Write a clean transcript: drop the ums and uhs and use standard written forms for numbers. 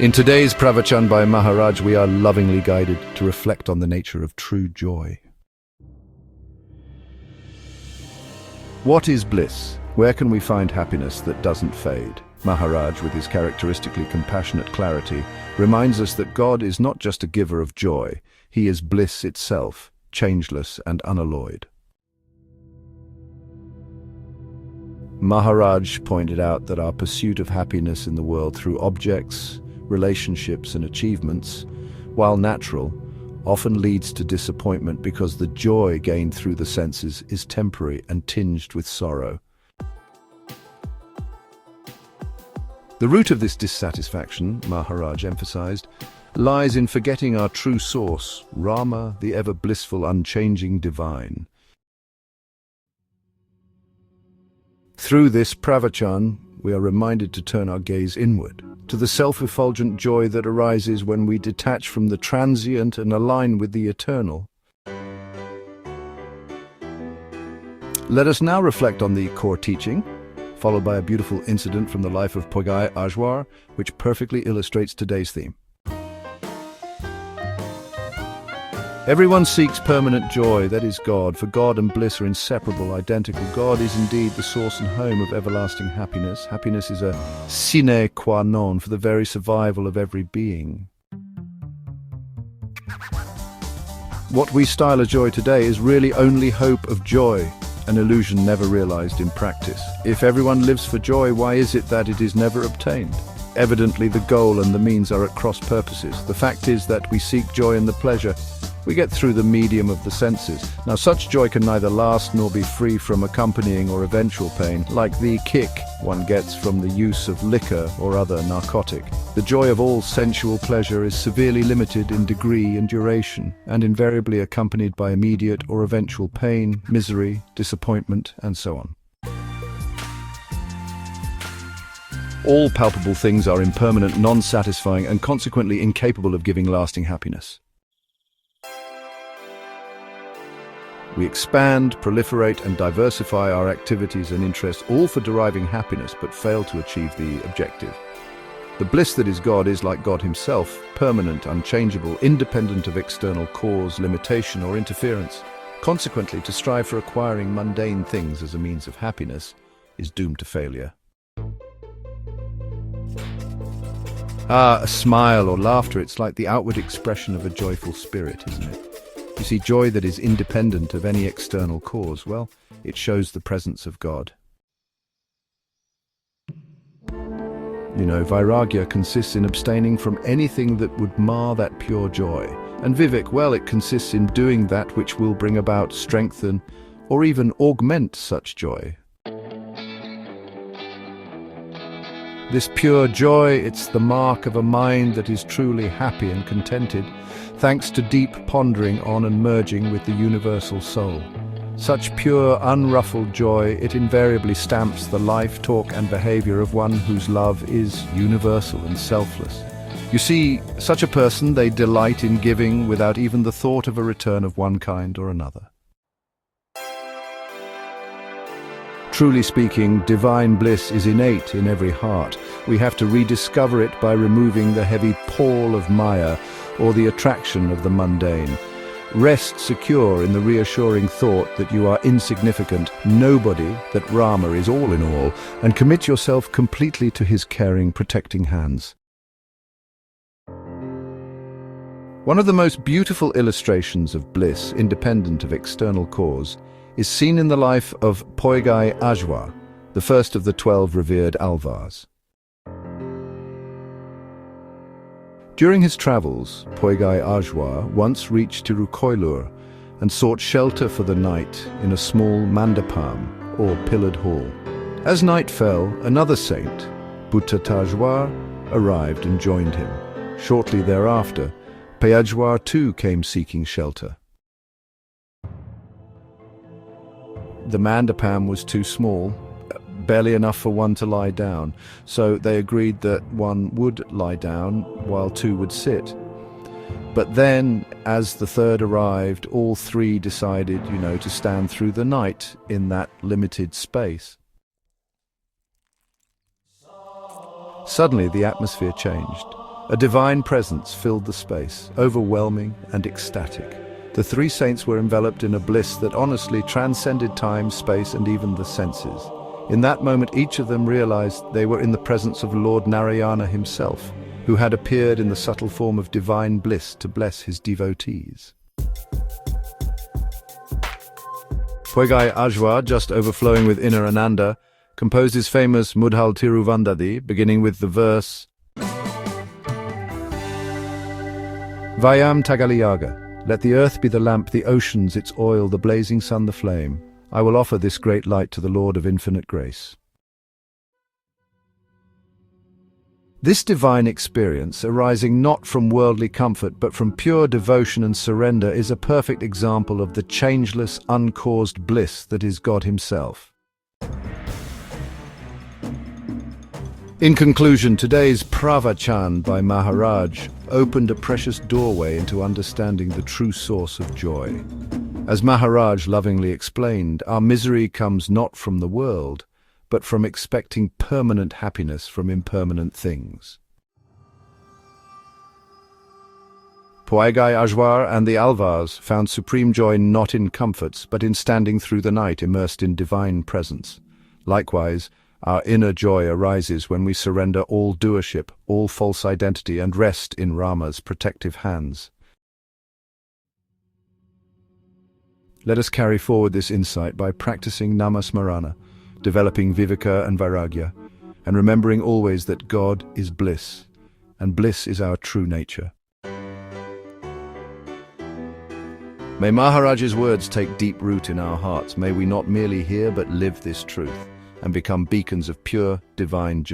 In today's Pravachan by Maharaj, we are lovingly guided to reflect on the nature of true joy. What is bliss? Where can we find happiness that doesn't fade? Maharaj, with his characteristically compassionate clarity, reminds us that God is not just a giver of joy, he is bliss itself, changeless and unalloyed. Maharaj pointed out that our pursuit of happiness in the world through objects, relationships and achievements, while natural, often leads to disappointment because the joy gained through the senses is temporary and tinged with sorrow. The root of this dissatisfaction, Maharaj emphasized, lies in forgetting our true source, Rama, the ever blissful, unchanging divine. Through this Pravachan, we are reminded to turn our gaze inward, to the self-effulgent joy that arises when we detach from the transient and align with the eternal. Let us now reflect on the core teaching, followed by a beautiful incident from the life of Poigai Azhwar, which perfectly illustrates today's theme. Everyone seeks permanent joy, that is God, for God and bliss are inseparable, identical. God is indeed the source and home of everlasting happiness. Happiness is a sine qua non for the very survival of every being. What we style a joy today is really only hope of joy, an illusion never realized in practice. If everyone lives for joy, why is it that it is never obtained? Evidently, the goal and the means are at cross purposes. The fact is that we seek joy in the pleasure we get through the medium of the senses. Now, such joy can neither last nor be free from accompanying or eventual pain, like the kick one gets from the use of liquor or other narcotic. The joy of all sensual pleasure is severely limited in degree and duration, and invariably accompanied by immediate or eventual pain, misery, disappointment, and so on. All palpable things are impermanent, non-satisfying, and consequently incapable of giving lasting happiness. We expand, proliferate, and diversify our activities and interests, all for deriving happiness, but fail to achieve the objective. The bliss that is God is, like God himself, permanent, unchangeable, independent of external cause, limitation, or interference. Consequently, to strive for acquiring mundane things as a means of happiness is doomed to failure. A smile or laughter, it's like the outward expression of a joyful spirit, isn't it? You see, joy that is independent of any external cause, well, it shows the presence of God. Vairagya consists in abstaining from anything that would mar that pure joy. And viveka, well, it consists in doing that which will bring about, strengthen, or even augment such joy. This pure joy, it's the mark of a mind that is truly happy and contented, thanks to deep pondering on and merging with the universal soul. Such pure, unruffled joy, it invariably stamps the life, talk, and behavior of one whose love is universal and selfless. You see, such a person, they delight in giving without even the thought of a return of one kind or another. Truly speaking, divine bliss is innate in every heart. We have to rediscover it by removing the heavy pall of Maya, or the attraction of the mundane. Rest secure in the reassuring thought that you are insignificant, nobody, that Rama is all in all, and commit yourself completely to his caring, protecting hands. One of the most beautiful illustrations of bliss, independent of external cause, is seen in the life of Poigai Azhwar, the first of the 12 revered Alvars. During his travels, Poigai Azhwar once reached Thirukovilur and sought shelter for the night in a small mandapam, or pillared hall. As night fell, another saint, Bhuttajwar, arrived and joined him. Shortly thereafter, Azhwar too came seeking shelter. The mandapam was too small, barely enough for one to lie down, so they agreed that one would lie down while two would sit. But then, as the third arrived, all three decided, to stand through the night in that limited space. Suddenly the atmosphere changed. A divine presence filled the space, overwhelming and ecstatic. The three saints were enveloped in a bliss that honestly transcended time, space, and even the senses. In that moment, each of them realized they were in the presence of Lord Narayana himself, who had appeared in the subtle form of divine bliss to bless his devotees. Poigai Azhwar, just overflowing with inner ananda, composed his famous Mudhal Tiruvandadi, beginning with the verse Vayam Tagaliyaga, let the earth be the lamp, the oceans its oil, the blazing sun the flame. I will offer this great light to the Lord of infinite grace. This divine experience, arising not from worldly comfort but from pure devotion and surrender, is a perfect example of the changeless, uncaused bliss that is God himself. In conclusion, today's Pravachan by Maharaj opened a precious doorway into understanding the true source of joy. As Maharaj lovingly explained, our misery comes not from the world, but from expecting permanent happiness from impermanent things. Poigai Azhwar and the Alvars found supreme joy not in comforts, but in standing through the night immersed in divine presence. Likewise, our inner joy arises when we surrender all doership, all false identity, and rest in Rama's protective hands. Let us carry forward this insight by practicing Namasmarana, developing viveka and vairagya, and remembering always that God is bliss, and bliss is our true nature. May Maharaj's words take deep root in our hearts. May we not merely hear but live this truth, and become beacons of pure, divine joy.